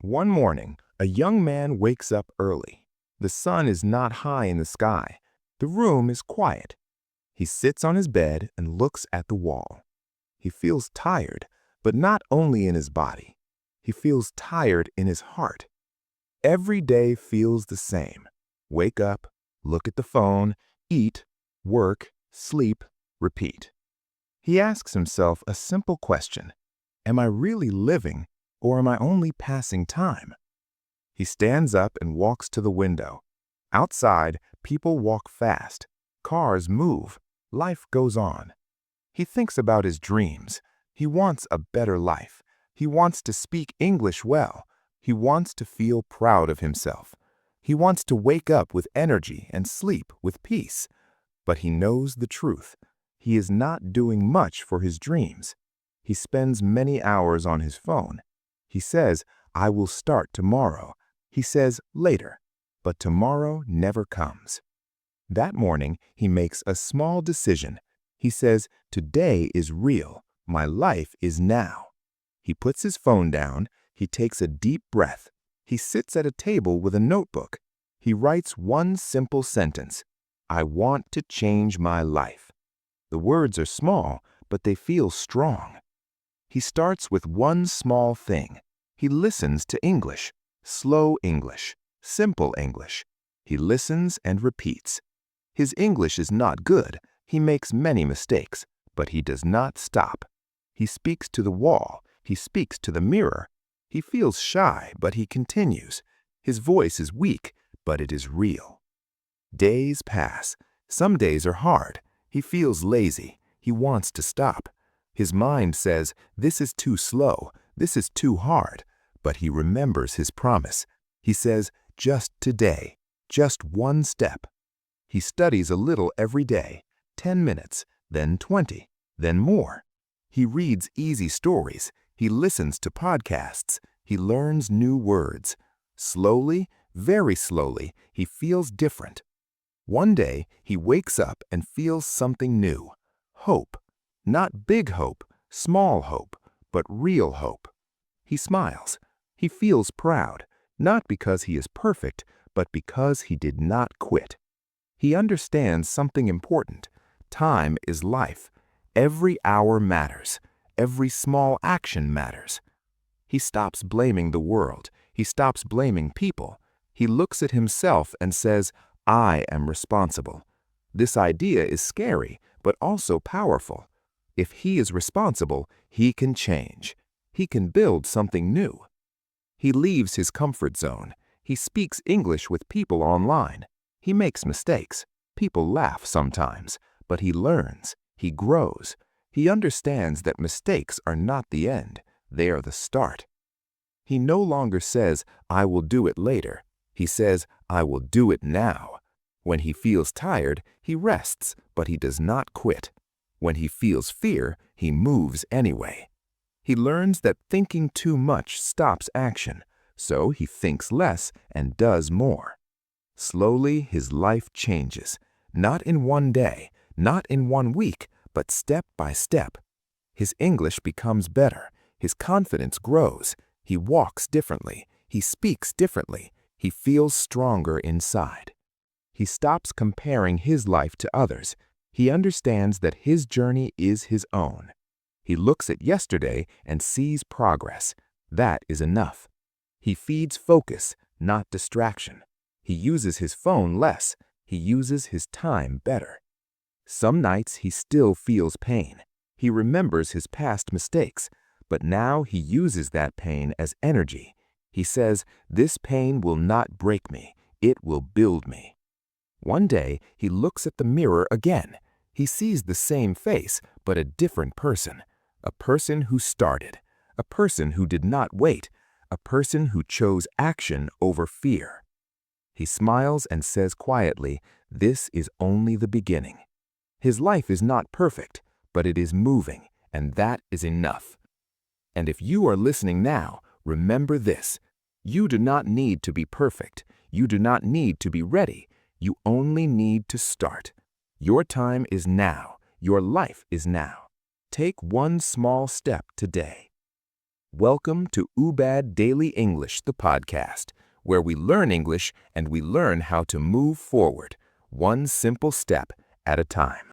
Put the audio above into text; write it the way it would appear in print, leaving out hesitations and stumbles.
One morning, a young man wakes up early. The sun is not high in the sky. The room is quiet. He sits on his bed and looks at the wall. He feels tired, but not only in his body. He feels tired in his heart. Every day feels the same. Wake up, look at the phone, eat, work, sleep, repeat. He asks himself a simple question. Am I really living, or am I only passing time? He stands up and walks to the window. Outside, people walk fast. Cars move. Life goes on. He thinks about his dreams. He wants a better life. He wants to speak English well. He wants to feel proud of himself. He wants to wake up with energy and sleep with peace. But he knows the truth. He is not doing much for his dreams. He spends many hours on his phone. He says, I will start tomorrow. He says later, but tomorrow never comes. That morning, he makes a small decision. He says, today is real. My life is now. He puts his phone down. He takes a deep breath. He sits at a table with a notebook. He writes one simple sentence. I want to change my life. The words are small, but they feel strong. He starts with one small thing. He listens to English, slow English, simple English. He listens and repeats. His English is not good. He makes many mistakes, but he does not stop. He speaks to the wall. He speaks to the mirror. He feels shy, but he continues. His voice is weak, but it is real. Days pass. Some days are hard. He feels lazy. He wants to stop. His mind says, this is too slow. This is too hard. But he remembers his promise. He says, just today, just one step. He studies a little every day, 10 minutes, then 20, then more. He reads easy stories. He listens to podcasts. He learns new words. Slowly, very slowly, he feels different. One day, he wakes up and feels something new. Hope. Not big hope, small hope, but real hope. He smiles. He feels proud, not because he is perfect, but because he did not quit. He understands something important. Time is life. Every hour matters. Every small action matters. He stops blaming the world. He stops blaming people. He looks at himself and says, I am responsible. This idea is scary, but also powerful. If he is responsible, he can change. He can build something new. He leaves his comfort zone. He speaks English with people online. He makes mistakes. People laugh sometimes, but he learns. He grows. He understands that mistakes are not the end. They are the start. He no longer says, I will do it later. He says, I will do it now. When he feels tired, he rests, but he does not quit. When he feels fear, he moves anyway. He learns that thinking too much stops action, so he thinks less and does more. Slowly, his life changes, not in one day, not in one week, but step by step. His English becomes better. His confidence grows. He walks differently. He speaks differently. He feels stronger inside. He stops comparing his life to others. He understands that his journey is his own. He looks at yesterday and sees progress. That is enough. He feeds focus, not distraction. He uses his phone less. He uses his time better. Some nights he still feels pain. He remembers his past mistakes, but now he uses that pain as energy. He says, this pain will not break me. It will build me. One day, he looks at the mirror again. He sees the same face, but a different person. A person who started. A person who did not wait. A person who chose action over fear. He smiles and says quietly, this is only the beginning. His life is not perfect, but it is moving, and that is enough. And if you are listening now, remember this. You do not need to be perfect. You do not need to be ready. You only need to start. Your time is now. Your life is now. Take one small step today. Welcome to Oubbad Daily English, the podcast, where we learn English and we learn how to move forward, one simple step at a time.